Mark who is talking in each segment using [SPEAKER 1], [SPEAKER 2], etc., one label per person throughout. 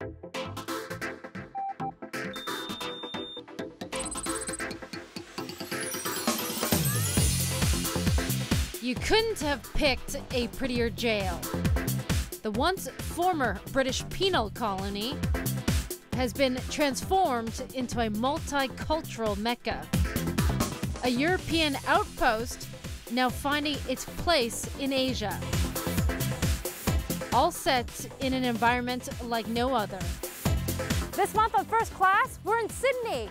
[SPEAKER 1] You couldn't have picked a prettier jail. The once former British penal colony has been transformed into a multicultural mecca. A European outpost now finding its place in Asia. All set in an environment like no other.
[SPEAKER 2] This month on First Class, we're in Sydney.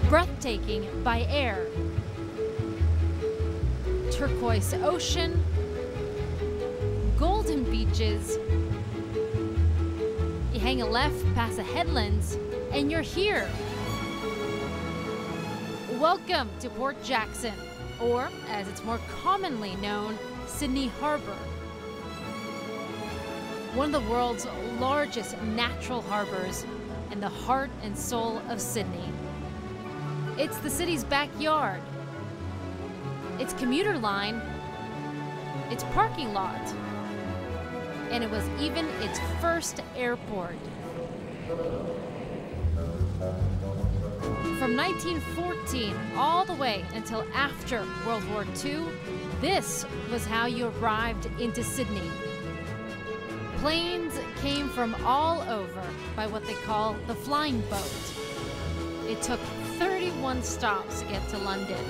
[SPEAKER 1] Breathtaking by air. Turquoise ocean, golden beaches. You hang a left past the headlands and you're here. Welcome to Port Jackson, or as it's more commonly known, Sydney Harbour. One of the world's largest natural harbours and the heart and soul of Sydney. It's the city's backyard, its commuter line, its parking lot, and it was even its first airport. From 1914 all the way until after World War II, this was how you arrived into Sydney. Planes came from all over by what they call the flying boat. It took 31 stops to get to London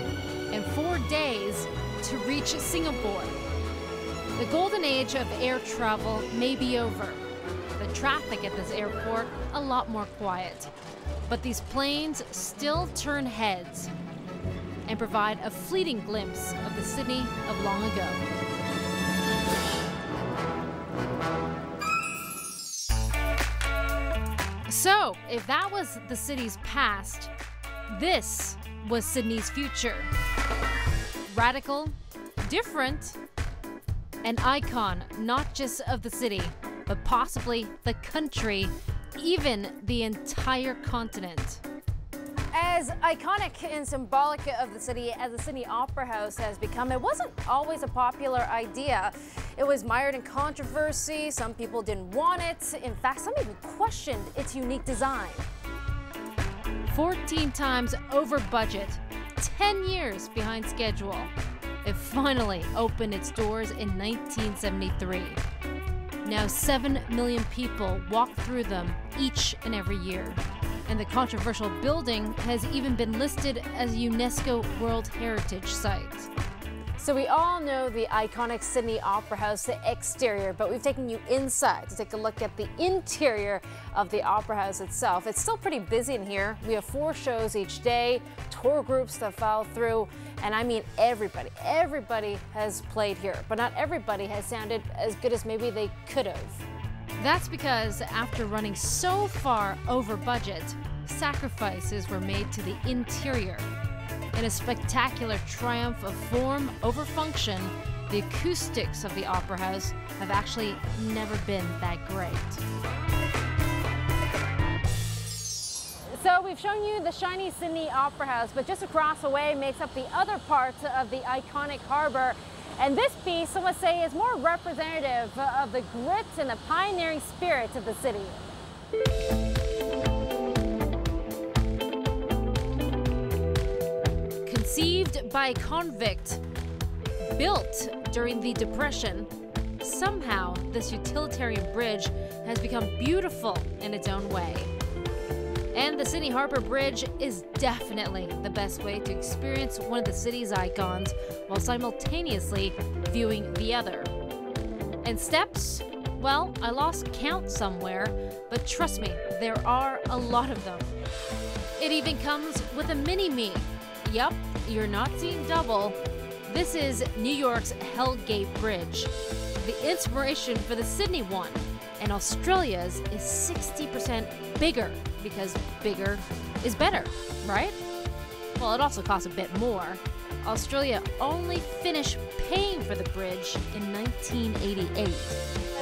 [SPEAKER 1] and 4 days to reach Singapore. The golden age of air travel may be over. The traffic at this airport a lot more quiet. But these planes still turn heads and provide a fleeting glimpse of the Sydney of long ago. So, if that was the city's past, this was Sydney's future. Radical, different, an icon not just of the city, but possibly the country, even the entire continent.
[SPEAKER 2] As iconic and symbolic of the city as the Sydney Opera House has become, it wasn't always a popular idea. It was mired in controversy. Some people didn't want it. In fact, some even questioned its unique design.
[SPEAKER 1] 14 times over budget, 10 years behind schedule. It finally opened its doors in 1973. Now 7 million people walk through them each and every year. And the controversial building has even been listed as a UNESCO World Heritage Site.
[SPEAKER 2] So we all know the iconic Sydney Opera House, the exterior, but we've taken you inside to take a look at the interior of the Opera House itself. It's still pretty busy in here. We have 4 shows each day, tour groups that follow through, and I mean everybody has played here, but not everybody has sounded as good as maybe they could have.
[SPEAKER 1] That's because after running so far over budget, sacrifices were made to the interior. In a spectacular triumph of form over function, the acoustics of the Opera House have actually never been that great.
[SPEAKER 2] So we've shown you the shiny Sydney Opera House, but just across the way makes up the other part of the iconic harbour. And this piece, some would say, is more representative of the grit and the pioneering spirit of the city.
[SPEAKER 1] Conceived by a convict, built during the Depression, somehow this utilitarian bridge has become beautiful in its own way. And the Sydney Harbour Bridge is definitely the best way to experience one of the city's icons while simultaneously viewing the other. And steps? Well, I lost count somewhere, but trust me, there are a lot of them. It even comes with a mini-me. Yup, you're not seeing double. This is New York's Hell Gate Bridge, the inspiration for the Sydney one, and Australia's is 60% bigger because bigger is better, right? Well, it also costs a bit more. Australia only finished paying for the bridge in 1988.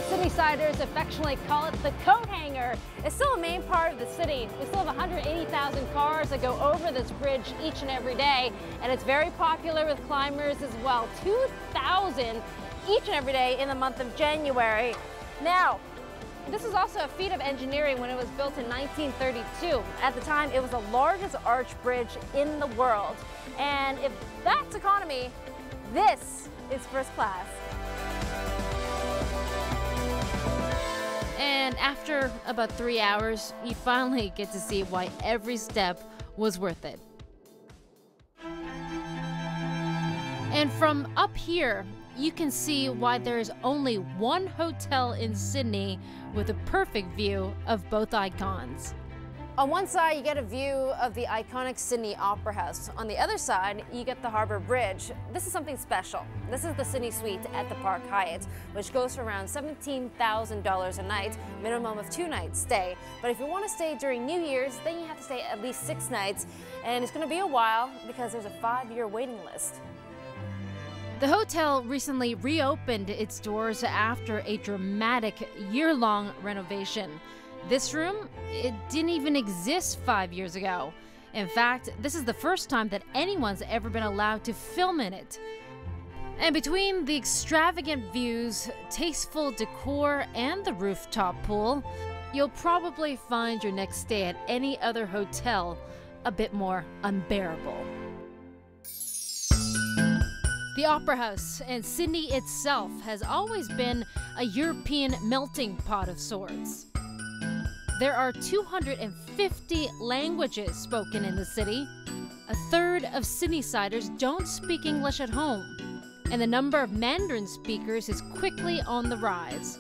[SPEAKER 2] Sydneysiders affectionately call it the coat hanger. It's still a main part of the city. We still have 180,000 cars that go over this bridge each and every day, and it's very popular with climbers as well. 2,000 each and every day in the month of January. Now, this is also a feat of engineering when it was built in 1932. At the time, it was the largest arch bridge in the world. And if that's economy, this is first class.
[SPEAKER 1] And after about 3 hours, you finally get to see why every step was worth it. And from up here, you can see why there is only one hotel in Sydney with a perfect view of both icons.
[SPEAKER 2] On one side, you get a view of the iconic Sydney Opera House. On the other side, you get the Harbour Bridge. This is something special. This is the Sydney Suite at the Park Hyatt, which goes for around $17,000 a night, minimum of 2 nights stay. But if you want to stay during New Year's, then you have to stay at least 6 nights, and it's going to be a while because there's a 5-year waiting list.
[SPEAKER 1] The hotel recently reopened its doors after a dramatic year-long renovation. This room, it didn't even exist 5 years ago. In fact, this is the first time that anyone's ever been allowed to film in it. And between the extravagant views, tasteful decor, and the rooftop pool, you'll probably find your next stay at any other hotel a bit more unbearable. The Opera House and Sydney itself has always been a European melting pot of sorts. There are 250 languages spoken in the city. A third of Sydneysiders don't speak English at home, and the number of Mandarin speakers is quickly on the rise,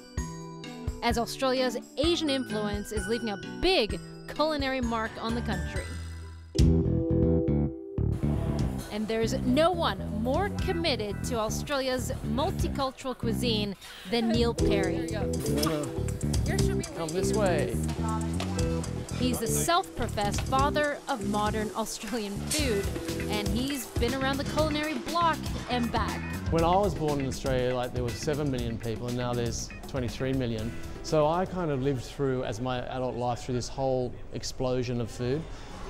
[SPEAKER 1] as Australia's Asian influence is leaving a big culinary mark on the country. And there's no one more committed to Australia's multicultural cuisine than Neil Perry.
[SPEAKER 3] Come this way.
[SPEAKER 1] He's the self-professed father of modern Australian food, and he's been around the culinary block and back.
[SPEAKER 3] When I was born in Australia, there were 7 million people, and now there's 23 million. So I kind of lived through, as my adult life, through this whole explosion of food.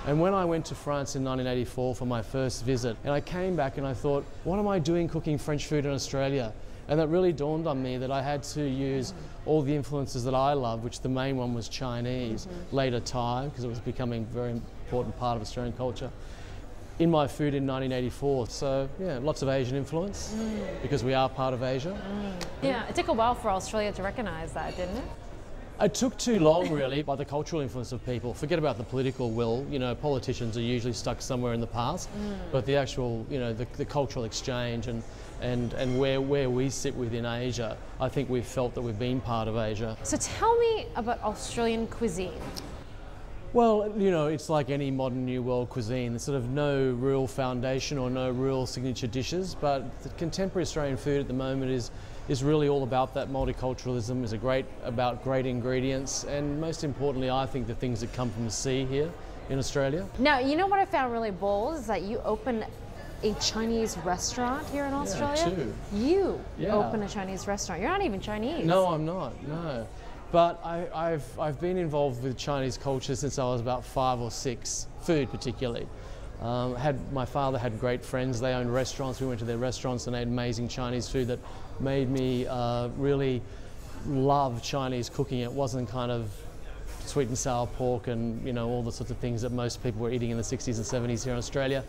[SPEAKER 3] And when I went to France in 1984 for my first visit, and I came back and I thought, what am I doing cooking French food in Australia? And it really dawned on me that I had to use all the influences that I love, which the main one was Chinese, later Thai, because it was becoming a very important part of Australian culture, in my food in 1984. So yeah, lots of Asian influence, because we are part of Asia.
[SPEAKER 2] Yeah, it took a while for Australia to recognize that, didn't it?
[SPEAKER 3] It took too long, really, by the cultural influence of people. Forget about the political will. You know, politicians are usually stuck somewhere in the past, but the actual, you know, the cultural exchange and where we sit within Asia, I think we've felt that we've been part of Asia.
[SPEAKER 2] So tell me about Australian cuisine.
[SPEAKER 3] Well, you know, it's like any modern New World cuisine. There's sort of no real foundation or no real signature dishes, but the contemporary Australian food at the moment is really all about that multiculturalism, is about great ingredients, and most importantly, I think the things that come from the sea here in Australia.
[SPEAKER 2] Now, you know what I found really bold is that you opened a Chinese restaurant here in Australia?
[SPEAKER 3] Too.
[SPEAKER 2] You opened a Chinese restaurant. You're not even Chinese.
[SPEAKER 3] No, I'm not, no. But I've been involved with Chinese culture since I was about 5 or 6, food particularly. My father had great friends, they owned restaurants, we went to their restaurants and they had amazing Chinese food that made me really love Chinese cooking. It wasn't kind of sweet and sour pork and, you know, all the sorts of things that most people were eating in the 60s and 70s here in Australia.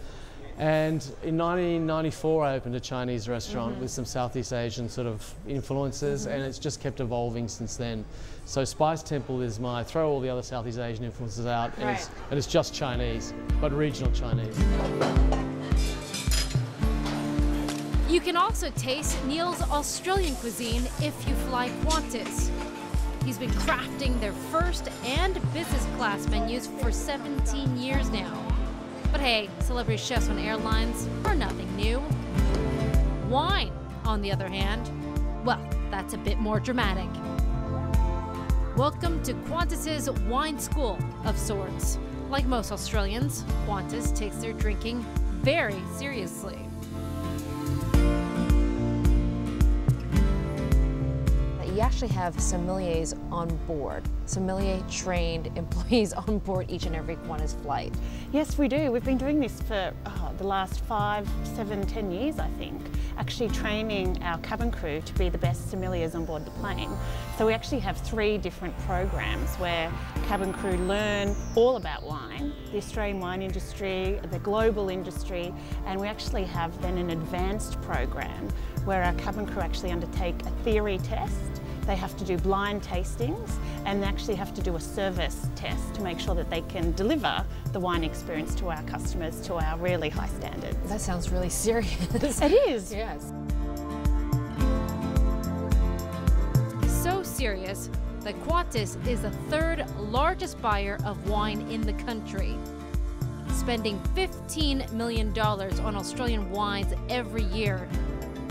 [SPEAKER 3] And in 1994 I opened a Chinese restaurant with some Southeast Asian sort of influences, and it's just kept evolving since then. So Spice Temple is throw all the other Southeast Asian influences out, and it's just Chinese, but regional Chinese.
[SPEAKER 1] You can also taste Neil's Australian cuisine if you fly Qantas. He's been crafting their first and business class menus for 17 years now. But hey, celebrity chefs on airlines are nothing new. Wine, on the other hand, well, that's a bit more dramatic. Welcome to Qantas's wine school of sorts. Like most Australians, Qantas takes their drinking very seriously.
[SPEAKER 2] actually have sommeliers on board, sommelier-trained employees on board each and every Qantas flight.
[SPEAKER 4] Yes, we do. We've been doing this for the last 5, 7, 10 years, I think, actually training our cabin crew to be the best sommeliers on board the plane. So we actually have 3 different programs where cabin crew learn all about wine, the Australian wine industry, the global industry, and we actually have then an advanced program where our cabin crew actually undertake a theory test. They have to do blind tastings and they actually have to do a service test to make sure that they can deliver the wine experience to our customers to our really high standards.
[SPEAKER 2] That sounds really serious.
[SPEAKER 4] It is.
[SPEAKER 2] Yes.
[SPEAKER 1] So serious that Qantas is the 3rd largest buyer of wine in the country, spending $15 million on Australian wines every year,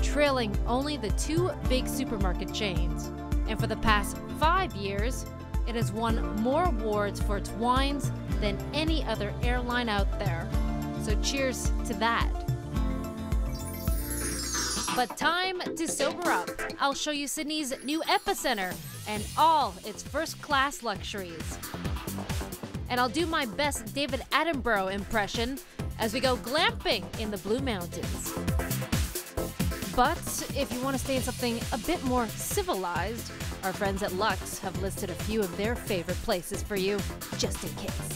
[SPEAKER 1] trailing only the 2 big supermarket chains. And for the past 5 years, it has won more awards for its wines than any other airline out there. So cheers to that. But time to sober up. I'll show you Sydney's new epicenter and all its first-class luxuries. And I'll do my best David Attenborough impression as we go glamping in the Blue Mountains. But if you want to stay in something a bit more civilized, our friends at Lux have listed a few of their favorite places for you, just in case.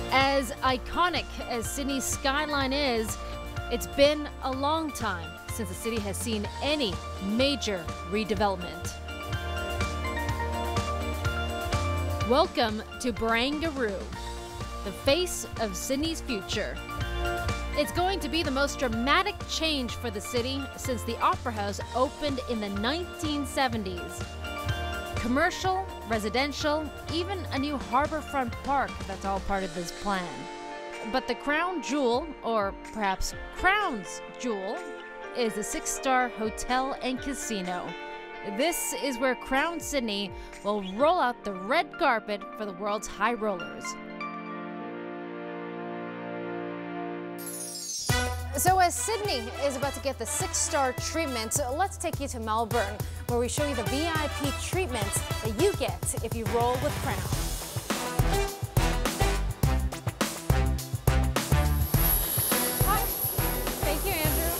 [SPEAKER 1] As iconic as Sydney's skyline is, it's been a long time since the city has seen any major redevelopment. Welcome to Barangaroo, the face of Sydney's future. It's going to be the most dramatic change for the city since the Opera House opened in the 1970s. Commercial, residential, even a new harborfront park, that's all part of this plan. But the crown jewel, or perhaps Crown's jewel, is the 6-star hotel and casino. This is where Crown Sydney will roll out the red carpet for the world's high rollers.
[SPEAKER 2] So as Sydney is about to get the 6-star treatment, let's take you to Melbourne, where we show you the VIP treatments that you get if you roll with Crown. Hi. Thank you, Andrew.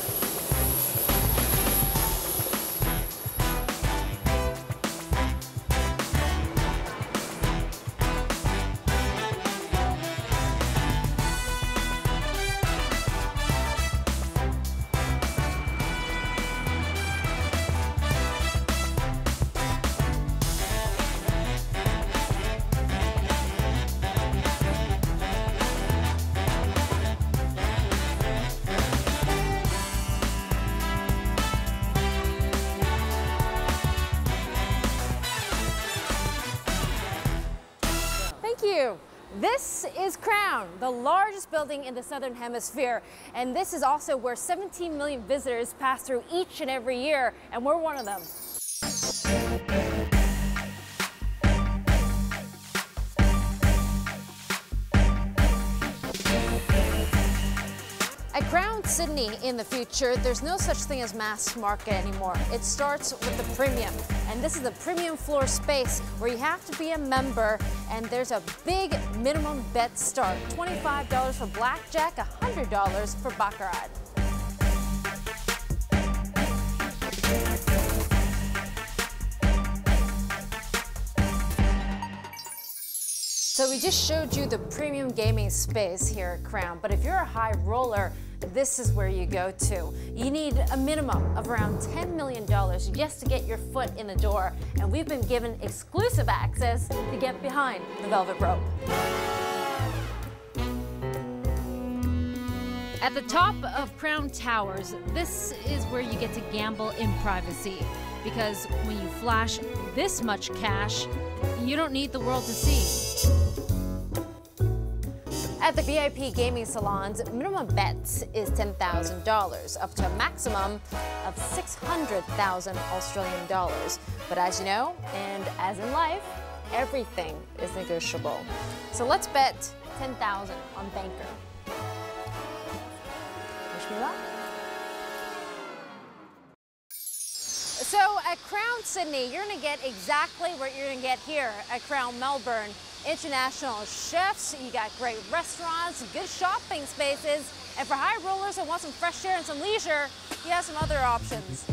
[SPEAKER 2] This is Crown, the largest building in the Southern Hemisphere, and this is also where 17 million visitors pass through each and every year, and we're one of them. At Crown Sydney in the future, there's no such thing as mass market anymore. It starts with the premium. And this is the premium floor space where you have to be a member, and there's a big minimum bet start. $25 for blackjack, $100 for baccarat. So we just showed you the premium gaming space here at Crown, but if you're a high roller, this is where you go to. You need a minimum of around $10 million just to get your foot in the door, and we've been given exclusive access to get behind the velvet rope.
[SPEAKER 1] At the top of Crown Towers, this is where you get to gamble in privacy, because when you flash this much cash, you don't need the world to see.
[SPEAKER 2] At the VIP gaming salons, minimum bets is $10,000, up to a maximum of 600,000 Australian dollars. But as you know, and as in life, everything is negotiable. So let's bet 10,000 on Banker. Wish me luck. So at Crown Sydney, you're going to get exactly what you're going to get here at Crown Melbourne. International chefs, you got great restaurants, good shopping spaces, and for high rollers that want some fresh air and some leisure, you have some other options.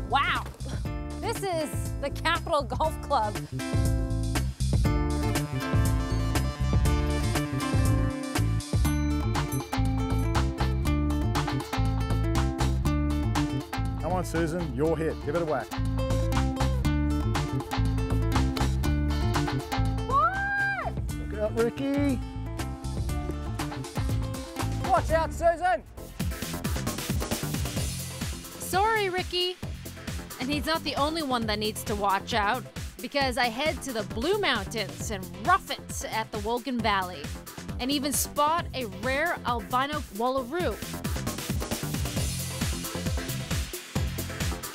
[SPEAKER 2] Wow, this is the Capital Golf Club.
[SPEAKER 5] Come on, Susan, your hit. Give it a whack.
[SPEAKER 2] What?
[SPEAKER 5] Look out, Ricky.
[SPEAKER 6] Watch out, Susan!
[SPEAKER 1] Sorry, Ricky. And he's not the only one that needs to watch out, because I head to the Blue Mountains and rough it at the Wogan Valley, and even spot a rare albino wallaroo.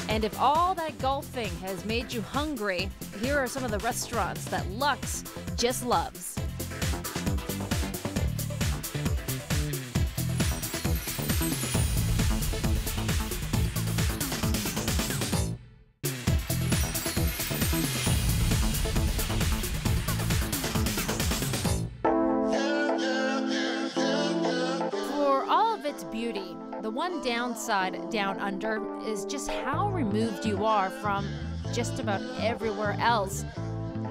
[SPEAKER 1] And if all that golfing has made you hungry, here are some of the restaurants that Lux just loves. Beauty. The one downside down under is just how removed you are from just about everywhere else.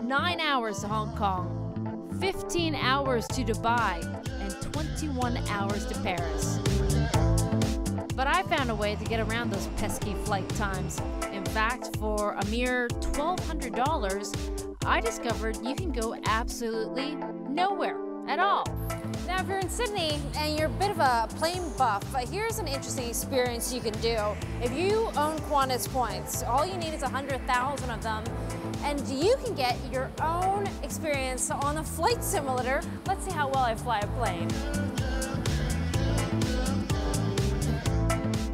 [SPEAKER 1] 9 hours to Hong Kong, 15 hours to Dubai, and 21 hours to Paris. But I found a way to get around those pesky flight times. In fact, for a mere $1,200, I discovered you can go absolutely nowhere at all.
[SPEAKER 2] Now, if you're in Sydney and you're a bit of a plane buff, here's an interesting experience you can do. If you own Qantas points, all you need is 100,000 of them, and you can get your own experience on a flight simulator. Let's see how well I fly a plane.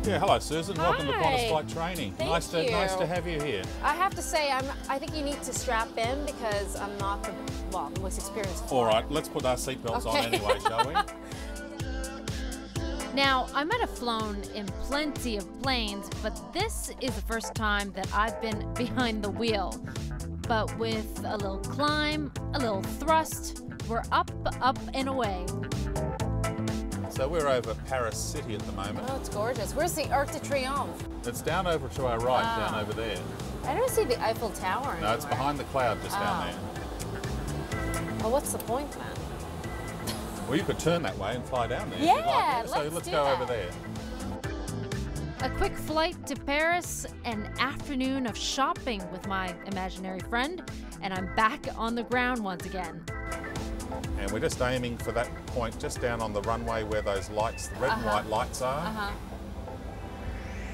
[SPEAKER 7] Yeah, hello, Susan.
[SPEAKER 2] Hi.
[SPEAKER 7] Welcome to Qantas Flight Training.
[SPEAKER 2] Thank
[SPEAKER 7] Nice to have you here.
[SPEAKER 2] I have to say, I think you need to strap in because I'm not the most experienced.
[SPEAKER 7] All right, let's put our seatbelts on anyway, shall we?
[SPEAKER 1] Now, I might have flown in plenty of planes, but this is the first time that I've been behind the wheel. But with a little climb, a little thrust, we're up, up and away.
[SPEAKER 7] So we're over Paris City at the moment.
[SPEAKER 2] Oh, it's gorgeous. Where's the Arc de Triomphe?
[SPEAKER 7] It's down over to our right, down over there.
[SPEAKER 2] I don't see the Eiffel Tower
[SPEAKER 7] No,
[SPEAKER 2] anywhere.
[SPEAKER 7] it's behind the cloud just down there.
[SPEAKER 2] Well, what's the point then?
[SPEAKER 7] Well, you could turn that way and fly down there.
[SPEAKER 2] Yeah,
[SPEAKER 7] if you'd like. So
[SPEAKER 2] let's
[SPEAKER 7] let's
[SPEAKER 2] do
[SPEAKER 7] go
[SPEAKER 2] that.
[SPEAKER 7] over there.
[SPEAKER 1] A quick flight to Paris, an afternoon of shopping with my imaginary friend, and I'm back on the ground once again.
[SPEAKER 7] And we're just aiming for that point just down on the runway where those lights, the red and white lights are.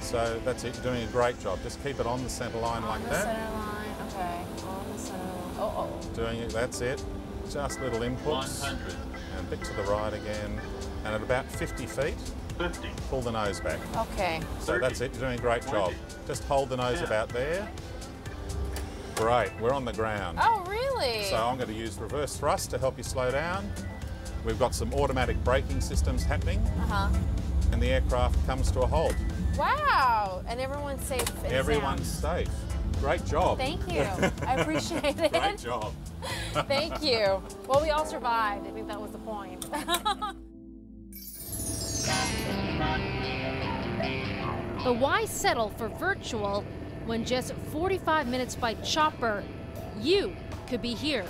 [SPEAKER 7] So that's it, you're doing a great job. Just keep it on the centre line like that.
[SPEAKER 2] Center line, okay. On the center line.
[SPEAKER 7] Doing it, that's it. Just little inputs.
[SPEAKER 8] 100.
[SPEAKER 7] And a bit to the right again. And at about 50 feet,
[SPEAKER 8] 50.
[SPEAKER 7] pull the nose back.
[SPEAKER 2] Okay.
[SPEAKER 7] So
[SPEAKER 8] 30.
[SPEAKER 7] that's it, you're doing a great job.
[SPEAKER 8] 20.
[SPEAKER 7] Just hold the nose about there. Great, we're on the ground.
[SPEAKER 2] Oh, really?
[SPEAKER 7] So I'm going to use reverse thrust to help you slow down. We've got some automatic braking systems happening. And the aircraft comes to a halt.
[SPEAKER 2] Wow. And everyone's safe and
[SPEAKER 7] Everyone's
[SPEAKER 2] sound.
[SPEAKER 7] safe. Great job.
[SPEAKER 2] Thank you. I appreciate it.
[SPEAKER 7] Great job.
[SPEAKER 2] Thank you. Well, we all survived. I think that was the point.
[SPEAKER 1] But why settle for virtual when just 45 minutes by chopper, you could be here?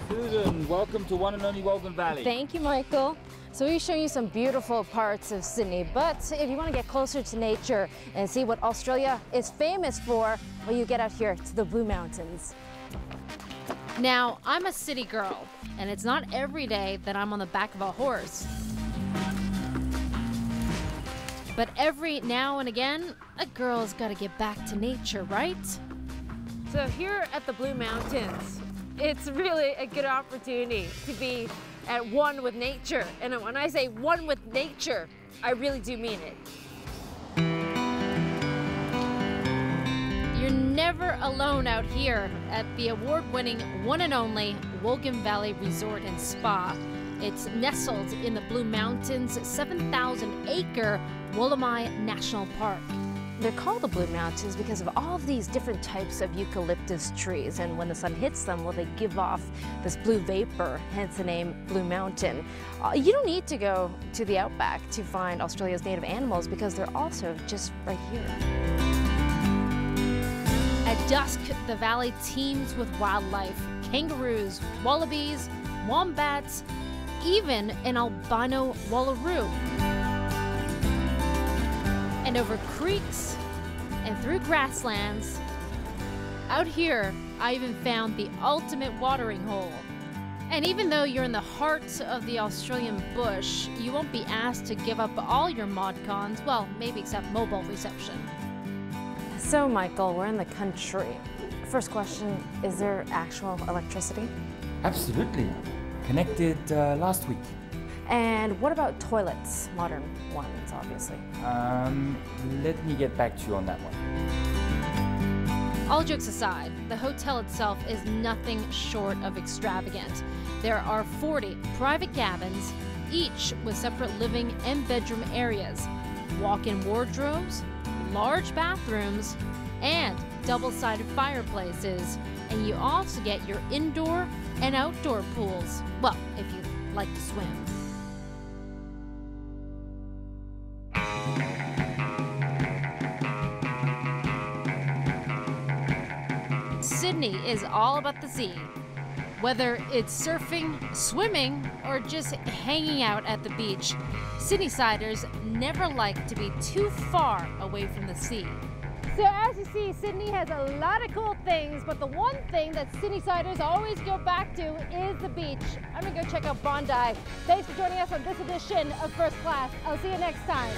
[SPEAKER 6] Susan, welcome to one and only Wogan Valley.
[SPEAKER 2] Thank you, Michael. So we've shown you some beautiful parts of Sydney, but if you want to get closer to nature and see what Australia is famous for, well, you get out here to the Blue Mountains.
[SPEAKER 1] Now, I'm a city girl, and it's not every day that I'm on the back of a horse. But every now and again, a girl's got to get back to nature, right?
[SPEAKER 2] So here at the Blue Mountains, it's really a good opportunity to be at one with nature. And when I say one with nature, I really do mean it.
[SPEAKER 1] You're never alone out here at the award-winning one and only Wolgan Valley Resort and Spa. It's nestled in the Blue Mountains' 7,000-acre Wollamai National Park.
[SPEAKER 2] They're called the Blue Mountains because of all of these different types of eucalyptus trees, and when the sun hits them, well, they give off this blue vapor, hence the name Blue Mountain. You don't need to go to the outback to find Australia's native animals because they're also just right here.
[SPEAKER 1] At dusk, the valley teems with wildlife: kangaroos, wallabies, wombats, even an albino wallaroo. And over creeks and through grasslands, out here, I even found the ultimate watering hole. And even though you're in the heart of the Australian bush, you won't be asked to give up all your mod cons, well, maybe except mobile reception.
[SPEAKER 2] So, Michael, we're in the country. First question, is there actual electricity?
[SPEAKER 8] Absolutely. Connected last week.
[SPEAKER 2] And what about toilets? Modern ones, obviously.
[SPEAKER 8] Let me get back to you on that one.
[SPEAKER 1] All jokes aside, the hotel itself is nothing short of extravagant. There are 40 private cabins, each with separate living and bedroom areas, walk-in wardrobes, large bathrooms, and double-sided fireplaces. And you also get your indoor and outdoor pools. Well, if you like to swim. Sydney is all about the sea. Whether it's surfing, swimming, or just hanging out at the beach, Sydneysiders never like to be too far away from the sea.
[SPEAKER 2] So as you see, Sydney has a lot of cool things, but the one thing that Sydneysiders always go back to is the beach. I'm gonna go check out Bondi. Thanks for joining us on this edition of First Class. I'll see you next time.